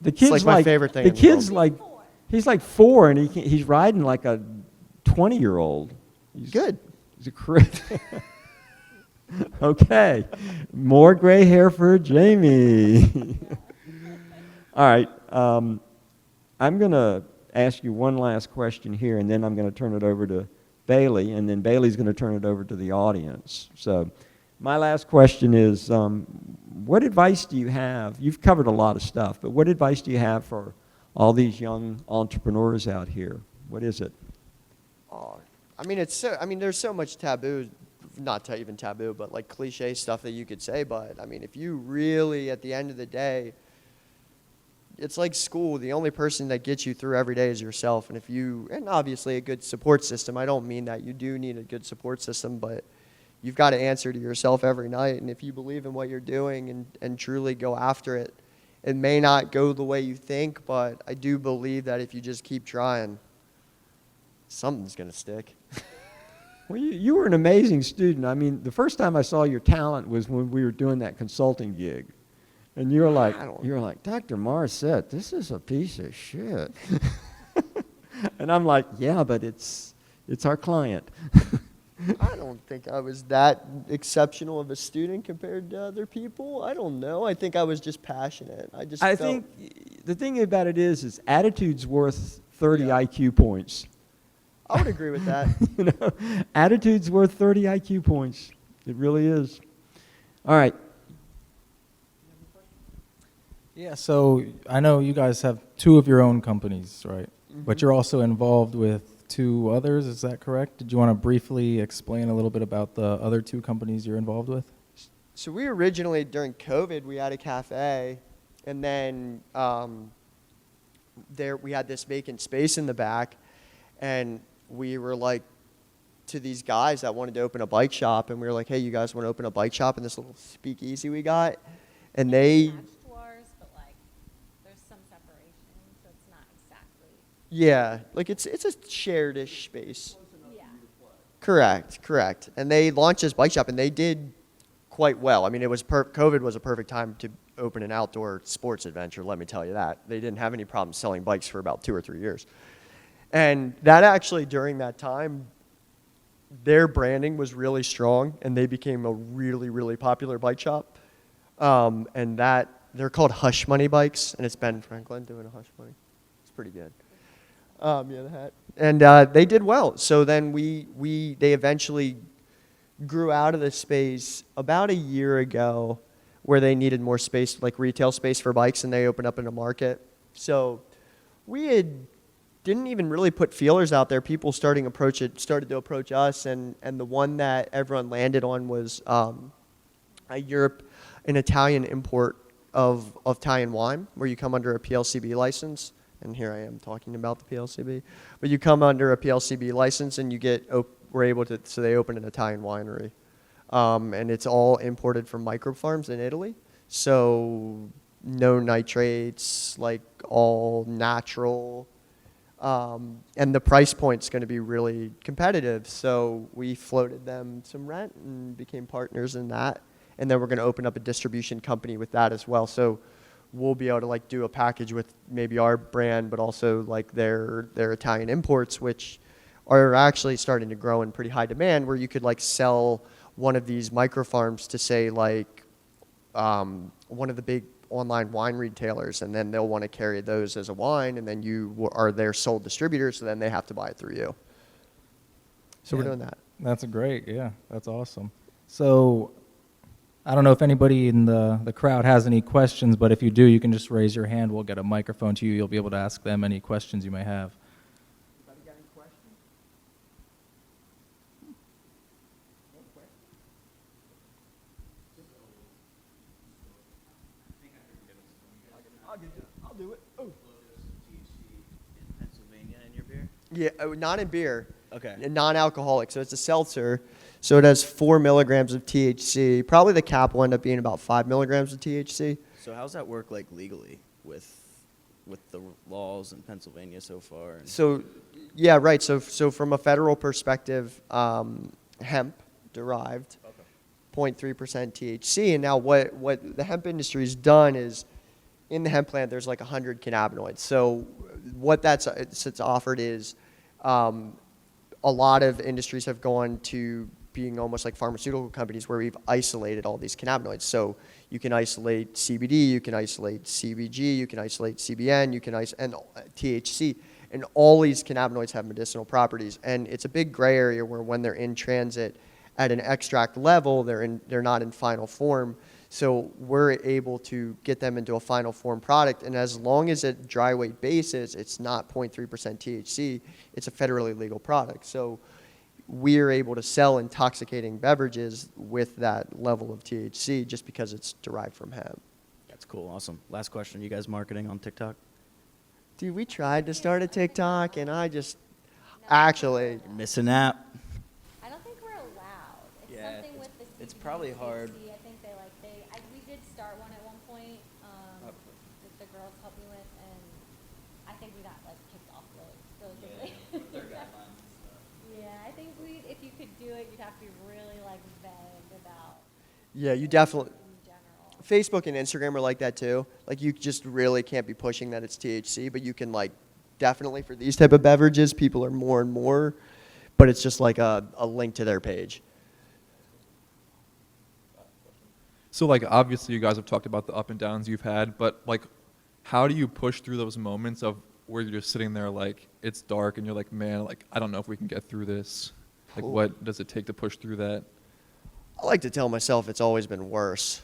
Speaker 3: The kid's
Speaker 1: like my favorite thing
Speaker 3: The
Speaker 1: in the
Speaker 3: kid's
Speaker 1: world.
Speaker 3: like, he's like 4, and he's riding like a 20-year-old. He's
Speaker 1: Good.
Speaker 3: He's a crit. Okay, more gray hair for Jamie. All right, I'm going to ask you one last question here, and then I'm going to turn it over to Bailey, and then Bailey's going to turn it over to the audience. So my last question is, what advice do you have? You've covered a lot of stuff, but what advice do you have for all these young entrepreneurs out here? What is it?
Speaker 1: Oh, I mean, there's so much taboo, not even taboo, but like cliche stuff that you could say. But I mean, if you really, at the end of the day, it's like school. The only person that gets you through every day is yourself. And obviously a good support system. I don't mean that you do need a good support system, but you've got to answer to yourself every night. And if you believe in what you're doing and truly go after it, it may not go the way you think, but I do believe that if you just keep trying, something's going to stick.
Speaker 3: Well, you were an amazing student. I mean, the first time I saw your talent was when we were doing that consulting gig. And you were like, Dr. Morissette, this is a piece of shit. And I'm like, yeah, but it's our client.
Speaker 1: I don't think I was that exceptional of a student compared to other people. I don't know. I think I was just passionate.
Speaker 3: I think the thing about it is attitude's worth 30 IQ points.
Speaker 1: I would agree with that.
Speaker 3: You know, attitude's worth 30 IQ points. It really is. All right.
Speaker 2: Yeah, so I know you guys have 2 of your own companies, right?
Speaker 1: Mm-hmm.
Speaker 2: But you're also involved with 2 others, is that correct? Did you want to briefly explain a little bit about the other 2 companies you're involved with?
Speaker 1: So we originally, during COVID, we had a cafe, and then we had this vacant space in the back, and we were like to these guys that wanted to open a bike shop, and we were like, hey, you guys want to open a bike shop in this little speakeasy we got? And they...
Speaker 4: Attached to ours, but like there's some separation, so it's not exactly.
Speaker 1: Yeah, like it's a shared-ish space.
Speaker 4: Yeah.
Speaker 1: Correct. And they launched this bike shop, and they did quite well. I mean, COVID was a perfect time to open an outdoor sports adventure, let me tell you that. They didn't have any problem selling bikes for about 2 or 3 years. And that actually, during that time, their branding was really strong, and they became a really, really popular bike shop. And they're called Hush Money Bikes, and it's Ben Franklin doing a Hush Money. It's pretty good. Yeah, the hat. And they did well. So then they eventually grew out of the space about a year ago, where they needed more space, like retail space for bikes, and they opened up in a market. So we didn't even really put feelers out there. People started to approach us, and the one that everyone landed on was an Italian import of Italian wine, where you come under a PLCB license. And here I am talking about the PLCB. But you come under a PLCB license, and so they opened an Italian winery. And it's all imported from microfarms in Italy. So no nitrates, like all natural. And the price point's going to be really competitive. So we floated them some rent and became partners in that. And then we're going to open up a distribution company with that as well. So we'll be able to like do a package with maybe our brand, but also like their Italian imports, which are actually starting to grow in pretty high demand, where you could like sell one of these microfarms to say like one of the big online wine retailers, and then they'll want to carry those as a wine, and then you are their sole distributor, so then they have to buy it through you. So we're doing that.
Speaker 2: That's great, yeah, that's awesome. So I don't know if anybody in the crowd has any questions, but if you do, you can just raise your hand. We'll get a microphone to you. You'll be able to ask them any questions you may have.
Speaker 3: Anybody got any questions? No questions?
Speaker 1: I'll do it. Oh.
Speaker 5: THC in Pennsylvania in your beer?
Speaker 1: Yeah, not in beer.
Speaker 5: Okay.
Speaker 1: Non-alcoholic, so it's a seltzer. So it has 4 milligrams of THC. Probably the cap will end up being about 5 milligrams of THC.
Speaker 5: So how's that work like legally with the laws in Pennsylvania so far?
Speaker 1: So, yeah, right. So from a federal perspective, hemp derived, 0.3% THC. And now what the hemp industry has done is, in the hemp plant, there's like 100 cannabinoids. So what it's offered is, a lot of industries have gone to being almost like pharmaceutical companies where we've isolated all these cannabinoids. So you can isolate CBD, you can isolate CBG, you can isolate CBN, you can and THC, and all these cannabinoids have medicinal properties. And it's a big gray area where when they're in transit at an extract level, they're not in final form. So we're able to get them into a final form product, and as long as at dry weight basis, it's not 0.3% THC, it's a federally legal product. So we're able to sell intoxicating beverages with that level of THC just because it's derived from hemp.
Speaker 5: That's cool. Awesome. Last question. You guys marketing on TikTok?
Speaker 1: Dude, we tried to start a TikTok, and I just actually...
Speaker 5: You're missing out.
Speaker 4: I don't think we're allowed. It's
Speaker 5: Yeah,
Speaker 4: something with the
Speaker 5: it's
Speaker 4: CBD
Speaker 5: probably
Speaker 4: and
Speaker 5: hard.
Speaker 4: THC. I think we did start one at one point that the girls helped me with, and I think we got like kicked off really quickly. Yeah, I think if you could do it, you'd have to be really like vague about
Speaker 1: Yeah, you definitely...
Speaker 4: in general.
Speaker 1: Facebook and Instagram are like that too. Like you just really can't be pushing that it's THC, but you can like definitely for these type of beverages, people are more and more, but it's just like a link to their page.
Speaker 6: So, like, obviously you guys have talked about the up and downs you've had, but, like, how do you push through those moments of where you're just sitting there, like, it's dark and you're like, man, like, I don't know if we can get through this. Like,
Speaker 1: Cool.
Speaker 6: what does it take to push through that?
Speaker 1: I like to tell myself it's always been worse.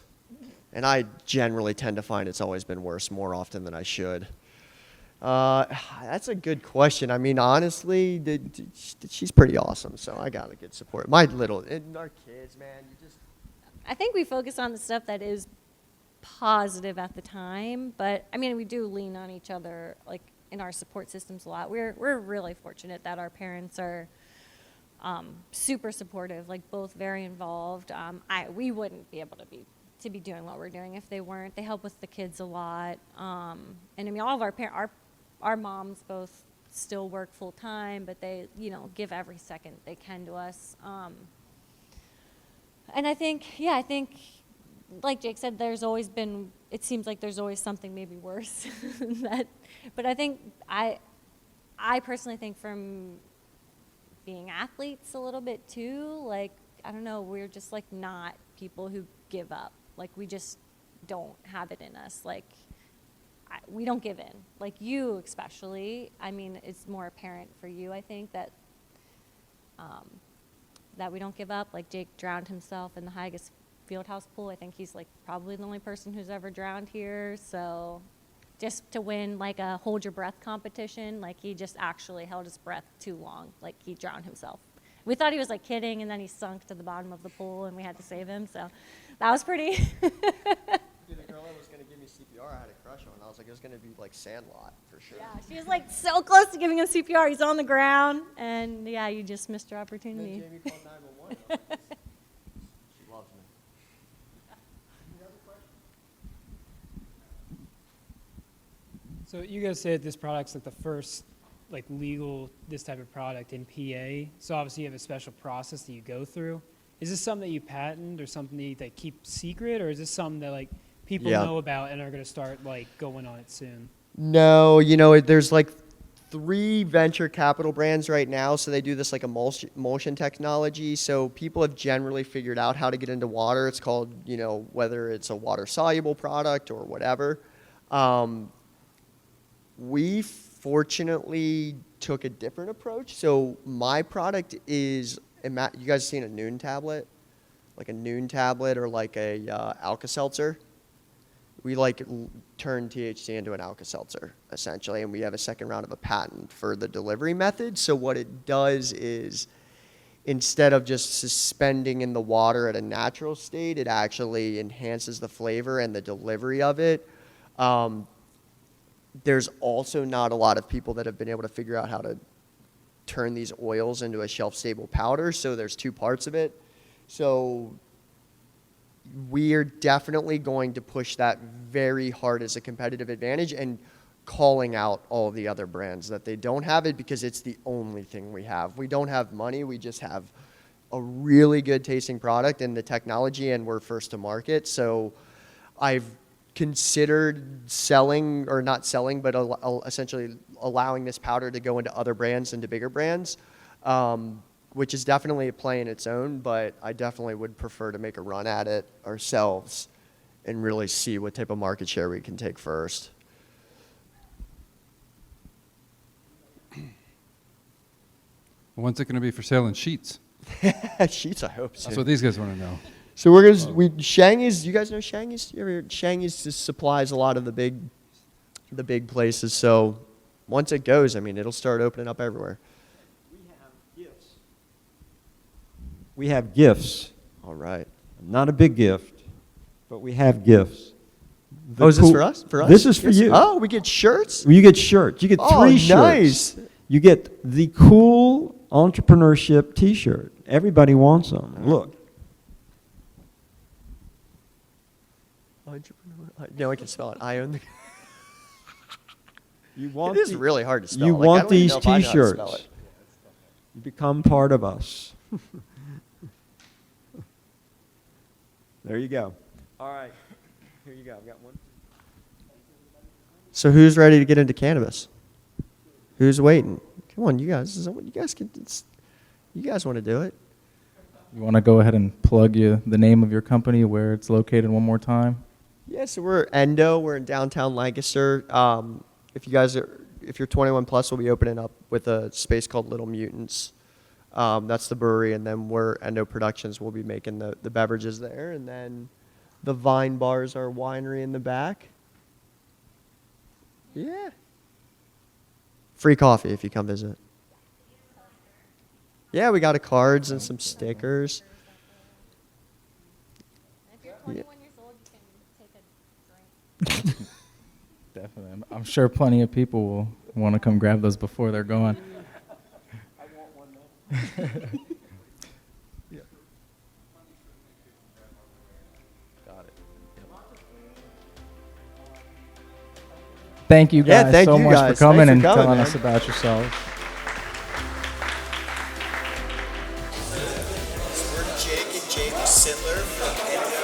Speaker 1: And I generally tend to find it's always been worse more often than I should. That's a good question. I mean, honestly, she's pretty awesome, so I got a good support. And our kids, man, you just...
Speaker 4: I think we focus on the stuff that is positive at the time, but I mean, we do lean on each other, like in our support systems a lot. We're really fortunate that our parents are super supportive, like both very involved. We wouldn't be able to be doing what we're doing if they weren't. They help with the kids a lot, and I mean, all of our moms both still work full time, but they give every second they can to us. And I think, like Jake said, it seems like there's always something maybe worse. But I think, I personally think from being athletes a little bit too, like, I don't know, we're just like not people who give up. Like we just don't have it in us. Like we don't give in. Like you especially, I mean, it's more apparent for you, I think, that we don't give up. Like Jake drowned himself in the Higas Fieldhouse pool. I think he's like probably the only person who's ever drowned here. So just to win like a hold your breath competition, like he just actually held his breath too long. Like he drowned himself. We thought he was like kidding, and then he sunk to the bottom of the pool and we had to save him. So that was pretty.
Speaker 1: Dude, the girl that was going to give me CPR, I had a crush on. I was like, it was going to be like Sandlot for sure.
Speaker 4: Yeah, she was like so close to giving him CPR. He's on the ground, and yeah, you just missed your
Speaker 1: And
Speaker 4: opportunity.
Speaker 1: then Jamie called 911. I was like, she loves me. Any other questions?
Speaker 7: So you guys said this product's like the first like legal this type of product in PA. So obviously you have a special process that you go through. Is this something that you patent or something that you like, keep secret, or is this something that like people
Speaker 1: Yeah.
Speaker 7: know about and are going to start like going on it soon?
Speaker 1: No, there's like 3 venture capital brands right now, so they do this like emulsion technology. So people have generally figured out how to get into water. It's called, whether it's a water soluble product or whatever. We fortunately took a different approach. So my product is, you guys seen a Noon tablet? Like a Noon tablet or like a Alka-Seltzer? We turn THC into an Alka-Seltzer, essentially, and we have a second round of a patent for the delivery method. So what it does is, instead of just suspending in the water at a natural state, it actually enhances the flavor and the delivery of it. There's also not a lot of people that have been able to figure out how to turn these oils into a shelf-stable powder. So there's two parts of it. So we are definitely going to push that very hard as a competitive advantage and calling out all the other brands that they don't have it because it's the only thing we have. We don't have money. We just have a really good tasting product and the technology, and we're first to market. So I've considered selling, or not selling, but essentially allowing this powder to go into other brands, into bigger brands, which is definitely a play in its own, but I definitely would prefer to make a run at it ourselves and really see what type of market share we can take first.
Speaker 8: When's it going to be for sale in sheets?
Speaker 1: Sheets, I hope so.
Speaker 8: That's what these guys want to know.
Speaker 1: So we're gonna Shangy's. You guys know Shangy's? Shangy's just supplies a lot of the big places. So once it goes, I mean, it'll start opening up everywhere.
Speaker 3: We have gifts.
Speaker 1: All right.
Speaker 3: Not a big gift, but we have gifts.
Speaker 1: Oh, is this for us? For us?
Speaker 3: This is for you.
Speaker 1: Oh, we get shirts?
Speaker 3: You get shirts. You get three shirts.
Speaker 1: Nice.
Speaker 3: You get the cool entrepreneurship T-shirt. Everybody wants them. Look.
Speaker 1: Entrepreneur. No, I can spell it. I own the.
Speaker 3: You want
Speaker 1: It is really hard to spell.
Speaker 3: You
Speaker 1: Like, I
Speaker 3: want
Speaker 1: don't even
Speaker 3: these
Speaker 1: know if I know how to spell
Speaker 3: T-shirts.
Speaker 1: it.
Speaker 3: You become part of us. There you go. All right. Here you go. I've got one.
Speaker 1: So who's ready to get into cannabis? Who's waiting? Come on, you guys. This is what you guys can. You guys want to do it?
Speaker 2: You want to go ahead and plug the name of your company, where it's located one more time?
Speaker 1: Yeah, so we're Endo. We're in downtown Lancaster. If you're 21 plus, we'll be opening up with a space called Little Mutants. That's the brewery, and then we're Endo Productions. We'll be making the beverages there, and then the Vine Bars, our winery in the back. Yeah. Free coffee if you come visit. Yeah, we got a cards and some stickers.
Speaker 4: If you're 21 years old, you can take a drink.
Speaker 2: Definitely. I'm sure plenty of people will want to come grab those before they're gone.
Speaker 3: I want one though.
Speaker 2: Thank you
Speaker 1: Yeah,
Speaker 2: guys
Speaker 1: thank
Speaker 2: so
Speaker 1: you
Speaker 2: much
Speaker 1: guys.
Speaker 2: for coming
Speaker 1: Thanks
Speaker 2: and
Speaker 1: for coming,
Speaker 2: telling
Speaker 1: man.
Speaker 2: us about yourselves.
Speaker 1: We're Jake and Jamie Sitler from Endo